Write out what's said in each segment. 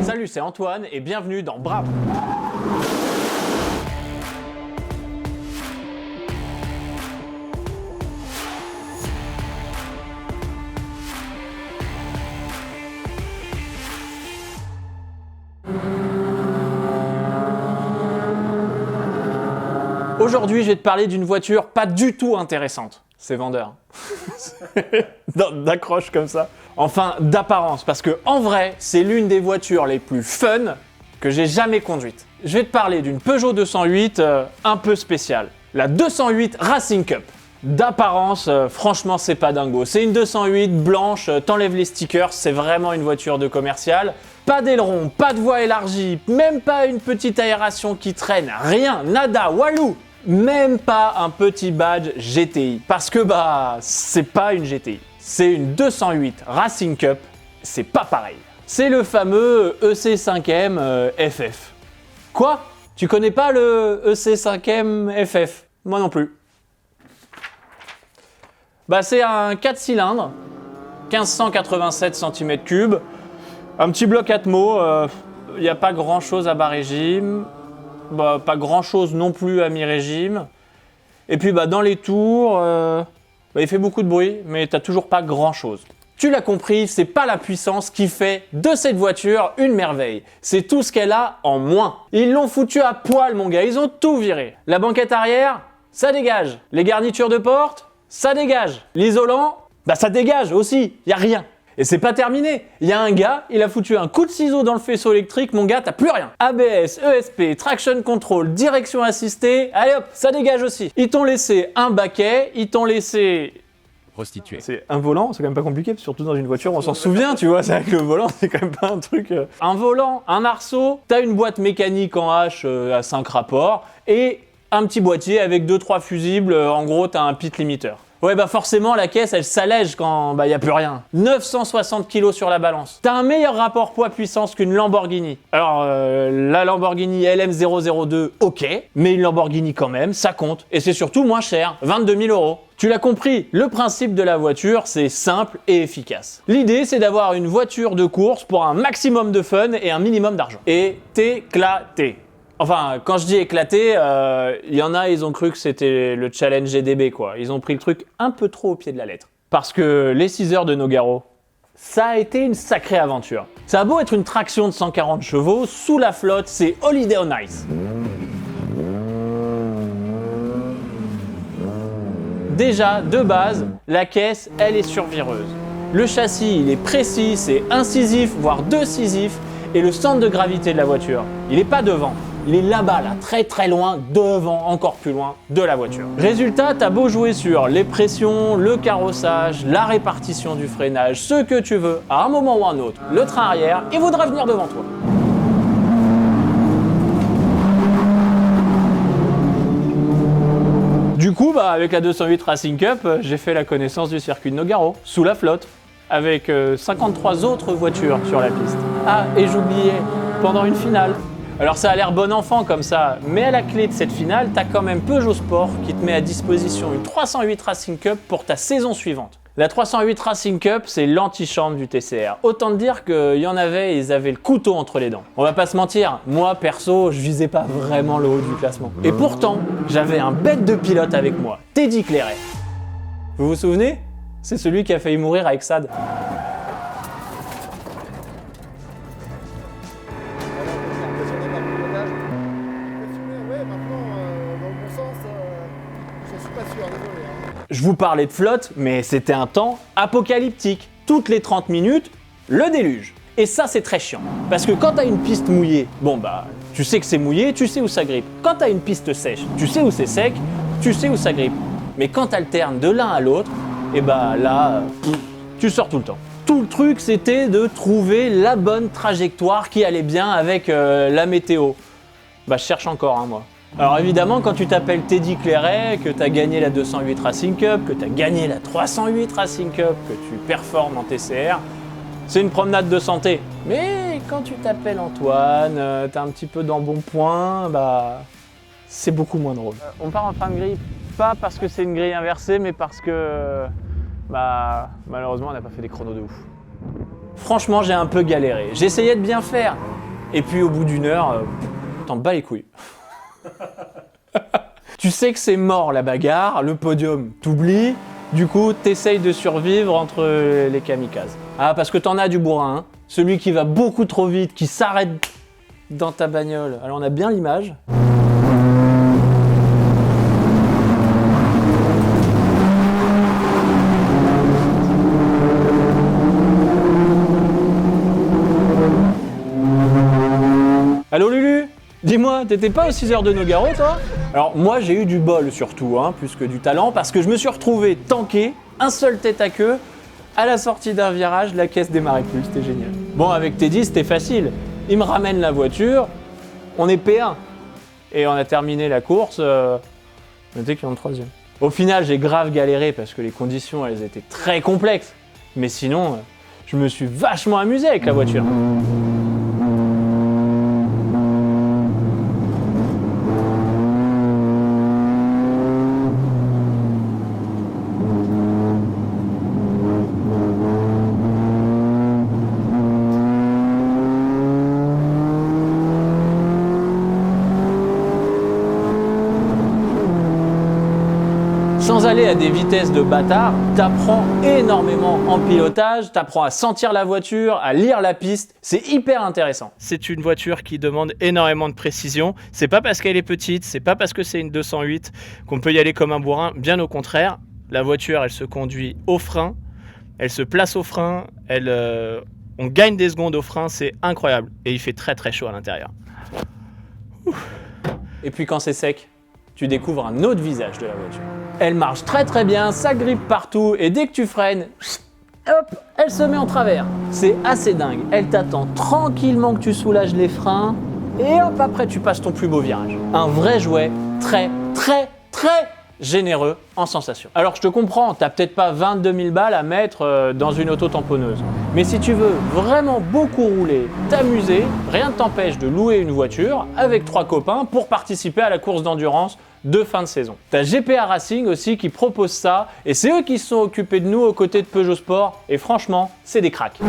Salut, c'est Antoine et bienvenue dans Brap. Aujourd'hui, je vais te parler d'une voiture pas du tout intéressante. C'est vendeur. D'accroche comme ça. Enfin, d'apparence, parce que en vrai, c'est l'une des voitures les plus fun que j'ai jamais conduite. Je vais te parler d'une Peugeot 208 un peu spéciale. La 208 Racing Cup. D'apparence, franchement, c'est pas dingo. C'est une 208 blanche, t'enlèves les stickers, c'est vraiment une voiture de commercial. Pas d'aileron, pas de voie élargie, même pas une petite aération qui traîne, rien, nada, walou. Même pas un petit badge GTI. Parce que c'est pas une GTI. C'est une 208 Racing Cup, c'est pas pareil. C'est le fameux EC5M FF. Quoi? Tu connais pas le EC5M FF? Moi non plus. C'est un 4 cylindres, 1587 cm3, un petit bloc Atmo, il n'y a pas grand chose à bas régime. Pas grand chose non plus à mi-régime. Et puis dans les tours, il fait beaucoup de bruit, mais t'as toujours pas grand chose. Tu l'as compris, c'est pas la puissance qui fait de cette voiture une merveille. C'est tout ce qu'elle a en moins. Ils l'ont foutu à poil, mon gars, ils ont tout viré. La banquette arrière, ça dégage. Les garnitures de porte, ça dégage. L'isolant, ça dégage aussi, y a rien. Et c'est pas terminé. Il y a un gars, il a foutu un coup de ciseau dans le faisceau électrique, mon gars, t'as plus rien. ABS, ESP, traction control, direction assistée, allez hop, ça dégage aussi. Ils t'ont laissé un baquet, ils t'ont laissé... Prostituée. C'est un volant, c'est quand même pas compliqué, surtout dans une voiture, on s'en souvient, tu vois, c'est avec le volant, c'est quand même pas un truc... Un volant, un arceau, t'as une boîte mécanique en H à 5 rapports, et un petit boîtier avec 2-3 fusibles, en gros, t'as un pit limiteur. Ouais, forcément, la caisse, elle s'allège quand y a plus rien. 960 kg sur la balance. T'as un meilleur rapport poids-puissance qu'une Lamborghini. Alors, la Lamborghini LM002, ok, mais une Lamborghini quand même, ça compte. Et c'est surtout moins cher, 22 000 €. Tu l'as compris, le principe de la voiture, c'est simple et efficace. L'idée, c'est d'avoir une voiture de course pour un maximum de fun et un minimum d'argent. Et t'éclater. Enfin, quand je dis éclaté, il y en a, ils ont cru que c'était le challenge GDB, quoi. Ils ont pris le truc un peu trop au pied de la lettre. Parce que les 6 heures de Nogaro, ça a été une sacrée aventure. Ça a beau être une traction de 140 chevaux, sous la flotte, c'est Holiday on Ice. Déjà, de base, la caisse, elle est survireuse. Le châssis, il est précis, c'est incisif, voire decisif, et le centre de gravité de la voiture, il n'est pas devant. Il est là-bas, là, très très loin, devant, encore plus loin de la voiture. Résultat, t'as beau jouer sur les pressions, le carrossage, la répartition du freinage, ce que tu veux, à un moment ou un autre, le train arrière, il voudra venir devant toi. Du coup, avec la 208 Racing Cup, j'ai fait la connaissance du circuit de Nogaro, sous la flotte, avec 53 autres voitures sur la piste. Ah, et j'oubliais, pendant une finale. Alors ça a l'air bon enfant comme ça, mais à la clé de cette finale, t'as quand même Peugeot Sport qui te met à disposition une 308 Racing Cup pour ta saison suivante. La 308 Racing Cup, c'est l'antichambre du TCR. Autant te dire qu'il y en avait, ils avaient le couteau entre les dents. On va pas se mentir, moi perso, je visais pas vraiment le haut du classement. Et pourtant, j'avais un bête de pilote avec moi, Teddy Clairet. Vous vous souvenez? C'est celui qui a failli mourir avec Sade. Je vous parlais de flotte, mais c'était un temps apocalyptique. Toutes les 30 minutes, le déluge. Et ça, c'est très chiant. Parce que quand t'as une piste mouillée, tu sais que c'est mouillé, tu sais où ça grippe. Quand t'as une piste sèche, tu sais où c'est sec, tu sais où ça grippe. Mais quand t'alternes de l'un à l'autre, là, tu sors tout le temps. Tout le truc, c'était de trouver la bonne trajectoire qui allait bien avec la météo. Je cherche encore, moi. Alors évidemment, quand tu t'appelles Teddy Clairet, que tu as gagné la 208 Racing Cup, que tu as gagné la 308 Racing Cup, que tu performes en TCR, c'est une promenade de santé. Mais quand tu t'appelles Antoine, tu as un petit peu d'embonpoint, c'est beaucoup moins drôle. On part en fin de grille, pas parce que c'est une grille inversée, mais parce que malheureusement on n'a pas fait des chronos de ouf. Franchement, j'ai un peu galéré. J'essayais de bien faire. Et puis au bout d'une heure, t'en bats les couilles. Tu sais que c'est mort la bagarre, le podium, t'oublies. Du coup, t'essayes de survivre entre les kamikazes. Ah, parce que t'en as du bourrin, hein. Celui qui va beaucoup trop vite, qui s'arrête dans ta bagnole. Alors on a bien l'image. Allô Lulu? Dis-moi, t'étais pas aux 6 heures de Nogaro, toi? Alors moi j'ai eu du bol surtout, hein, plus que du talent, parce que je me suis retrouvé tanké, un seul tête à queue, à la sortie d'un virage, la caisse démarrait plus, c'était génial. Bon, avec Teddy, c'était facile. Il me ramène la voiture, on est P1. Et on a terminé la course, on était 43e. Au final, j'ai grave galéré parce que les conditions, elles étaient très complexes. Mais sinon, je me suis vachement amusé avec la voiture. Sans aller à des vitesses de bâtard, t'apprends énormément en pilotage, t'apprends à sentir la voiture, à lire la piste, c'est hyper intéressant. C'est une voiture qui demande énormément de précision, c'est pas parce qu'elle est petite, c'est pas parce que c'est une 208 qu'on peut y aller comme un bourrin, bien au contraire. La voiture, elle se conduit au frein, elle se place au frein, on gagne des secondes au frein, c'est incroyable. Et il fait très très chaud à l'intérieur. Et puis quand c'est sec, tu découvres un autre visage de la voiture. Elle marche très très bien, ça grippe partout et dès que tu freines, hop, elle se met en travers. C'est assez dingue. Elle t'attend tranquillement que tu soulages les freins et hop, après tu passes ton plus beau virage. Un vrai jouet très très très généreux en sensations. Alors je te comprends, t'as peut-être pas 22 000 balles à mettre dans une auto-tamponneuse. Mais si tu veux vraiment beaucoup rouler, t'amuser, rien ne t'empêche de louer une voiture avec 3 copains pour participer à la course d'endurance de fin de saison. T'as GPA Racing aussi qui propose ça et c'est eux qui se sont occupés de nous aux côtés de Peugeot Sport et franchement, c'est des cracks.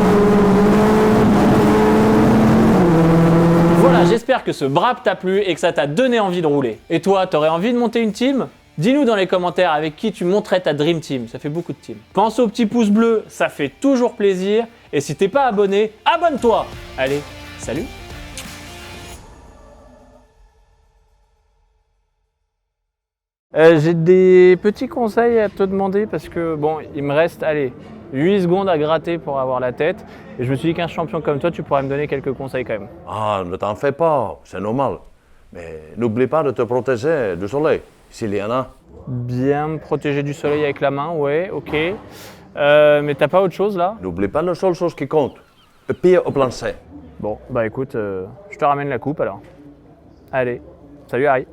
Voilà, j'espère que ce brap t'a plu et que ça t'a donné envie de rouler. Et toi, t'aurais envie de monter une team ? Dis-nous dans les commentaires avec qui tu monterais ta Dream Team, ça fait beaucoup de teams. Pense au petit pouce bleu, ça fait toujours plaisir. Et si t'es pas abonné, abonne-toi. Allez, salut. J'ai des petits conseils à te demander parce que bon, il me reste, allez, 8 secondes à gratter pour avoir la tête. Et je me suis dit qu'un champion comme toi, tu pourrais me donner quelques conseils quand même. Ah, ne t'en fais pas, c'est normal. Mais n'oublie pas de te protéger du soleil, s'il y en a. Bien me protéger du soleil avec la main, ouais, ok. Mais t'as pas autre chose là? N'oublie pas la seule chose qui compte, le pied au plancher. Bon, bah écoute, je te ramène la coupe alors. Allez, salut Harry.